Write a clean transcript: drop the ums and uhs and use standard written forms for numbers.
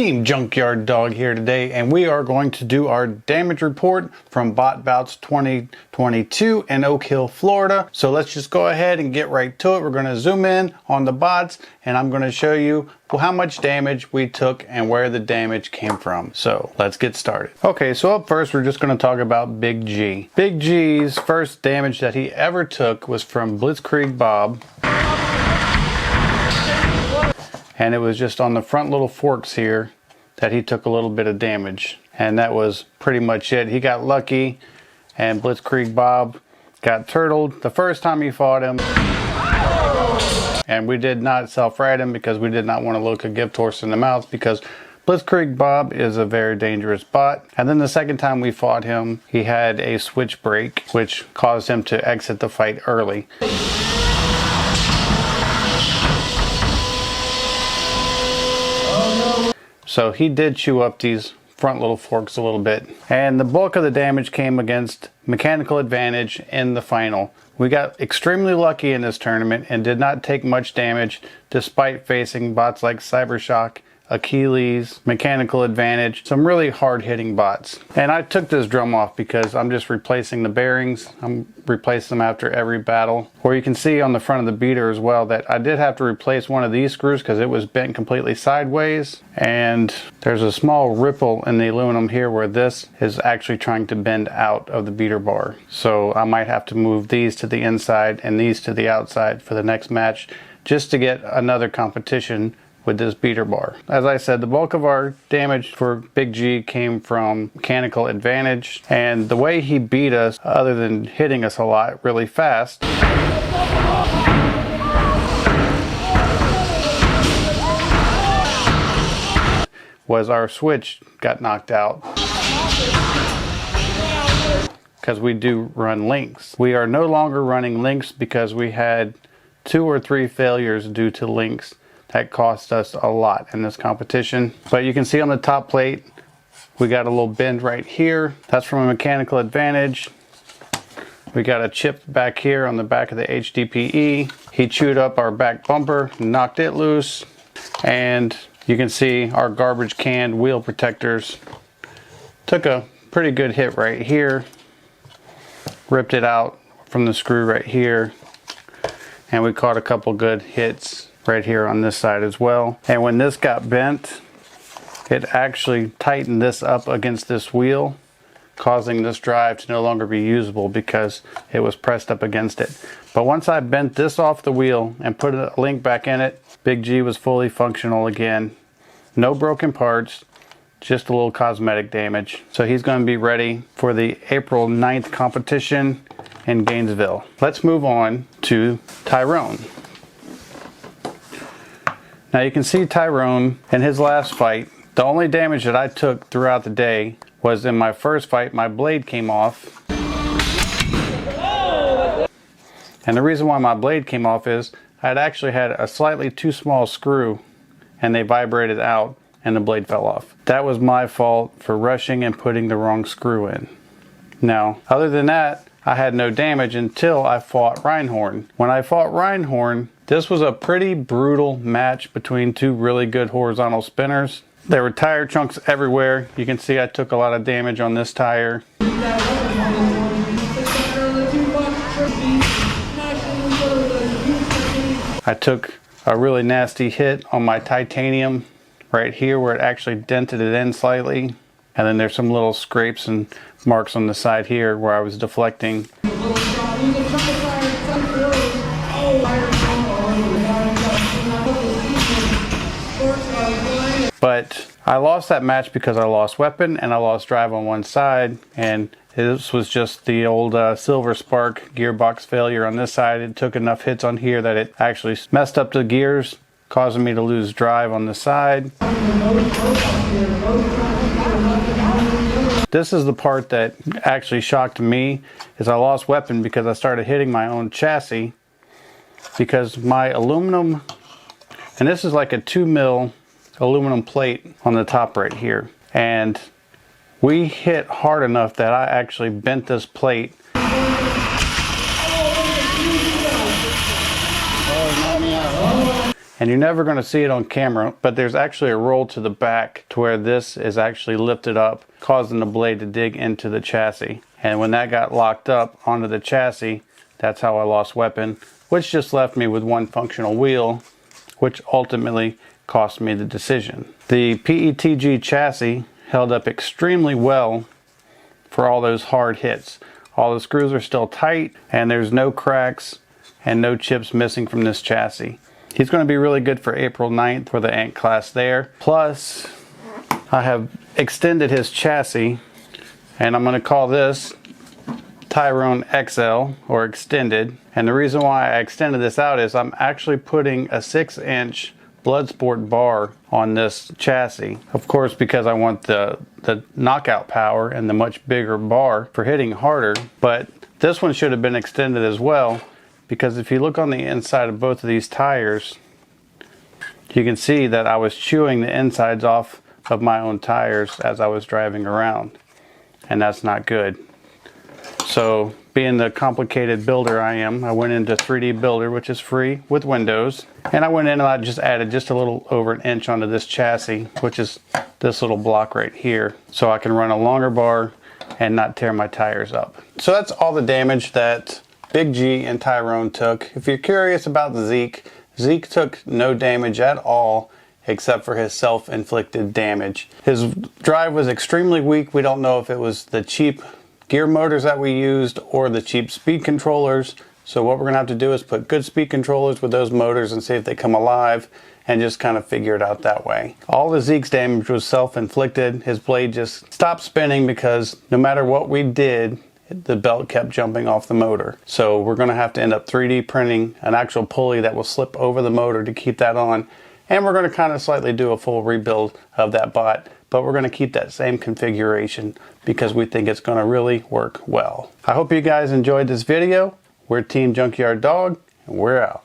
Team Junkyard Dog here today, and we are going to do our damage report from Bot Bouts 2022 in Oak Hill, Florida. So let's just go ahead and get right to it. We're going to zoom in on the bots, and I'm going to show you how much damage we took and where the damage came from. So let's get started. Okay, so up first we're just going to talk about Big G. Big G's first damage that he ever took was from Blitzkrieg Bob. And it was just on the front little forks here that he took a little bit of damage. And that was pretty much it. He got lucky, and Blitzkrieg Bob got turtled the first time he fought him. And we did not self-ride him because we did not want to look a gift horse in the mouth, because Blitzkrieg Bob is a very dangerous bot. And then the second time we fought him, he had a switch break, which caused him to exit the fight early. So he did chew up these front little forks a little bit. And the bulk of the damage came against Mechanical Advantage in the final. We got extremely lucky in this tournament and did not take much damage despite facing bots like Cybershock, Achilles, Mechanical Advantage, some really hard-hitting bots. And I took this drum off because I'm just replacing the bearings. I'm replacing them after every battle. Or you can see on the front of the beater as well that I did have to replace one of these screws because it was bent completely sideways. And there's a small ripple in the aluminum here where this is actually trying to bend out of the beater bar. So I might have to move these to the inside and these to the outside for the next match just to get another competition with this beater bar. As I said, the bulk of our damage for Big G came from Mechanical Advantage, and the way he beat us, other than hitting us a lot really fast, was our switch got knocked out. Because we do run links. We are no longer running links because we had 2 or 3 failures due to links that cost us a lot in this competition. But you can see on the top plate, we got a little bend right here. That's from a Mechanical Advantage. We got a chip back here on the back of the HDPE. He chewed up our back bumper, knocked it loose. And you can see our garbage can wheel protectors took a pretty good hit right here. Ripped it out from the screw right here. And we caught a couple good hits right here on this side as well. And when this got bent, it actually tightened this up against this wheel, causing this drive to no longer be usable because it was pressed up against it. But once I bent this off the wheel and put a link back in it, Big G was fully functional again. No broken parts, just a little cosmetic damage. So he's going to be ready for the April 9th competition in Gainesville. Let's move on to Tyrone. Now you can see Tyrone in his last fight. The only damage that I took throughout the day was in my first fight, my blade came off. And the reason why my blade came off is I had actually had a slightly too small screw and they vibrated out and the blade fell off. That was my fault for rushing and putting the wrong screw in. Now, other than that, I had no damage until I fought Reinhorn. When I fought Reinhorn, this was a pretty brutal match between 2 really good horizontal spinners. There were tire chunks everywhere. You can see I took a lot of damage on this tire. I took a really nasty hit on my titanium right here where it actually dented it in slightly. And then there's some little scrapes and marks on the side here where I was deflecting. But I lost that match because I lost weapon and I lost drive on one side, and this was just the old Silver Spark gearbox failure on this side. It took enough hits on here that it actually messed up the gears, causing me to lose drive on the side. This is the part that actually shocked me, is I lost weapon because I started hitting my own chassis, because my aluminum, and this is like a 2 mil aluminum plate on the top right here, and we hit hard enough that I actually bent this plate. and you're never going to see it on camera, but there's actually a roll to the back to where this is actually lifted up, causing the blade to dig into the chassis. And when that got locked up onto the chassis, that's how I lost weapon, which just left me with one functional wheel, which ultimately cost me the decision. The PETG chassis held up extremely well for all those hard hits. All the screws are still tight, and there's no cracks and no chips missing from this chassis. He's going to be really good for April 9th for the Ant class there. Plus, I have extended his chassis, and I'm going to call this Tyrone XL, or extended. And the reason why I extended this out is I'm actually putting a 6-inch Bloodsport bar on this chassis. Of course, because I want the knockout power and the much bigger bar for hitting harder. But this one should have been extended as well, because if you look on the inside of both of these tires, you can see that I was chewing the insides off of my own tires as I was driving around, and that's not good. So, being the complicated builder I am, I went into 3D Builder, which is free with Windows, and I went in and I just added just a little over 1 inch onto this chassis, which is this little block right here, so I can run a longer bar and not tear my tires up. So that's all the damage that Big G and Tyrone took. If you're curious about Zeke, Zeke took no damage at all except for his self-inflicted damage. His drive was extremely weak. We don't know if it was the cheap gear motors that we used or the cheap speed controllers. So what we're gonna have to do is put good speed controllers with those motors and see if they come alive, and just kind of figure it out that way. All of Zeke's damage was self-inflicted. His blade just stopped spinning because no matter what we did, the belt kept jumping off the motor. So we're gonna have to end up 3D printing an actual pulley that will slip over the motor to keep that on. And we're gonna kind of slightly do a full rebuild of that bot, but we're gonna keep that same configuration because we think it's gonna really work well. I hope you guys enjoyed this video. We're Team Junkyard Dog, and we're out.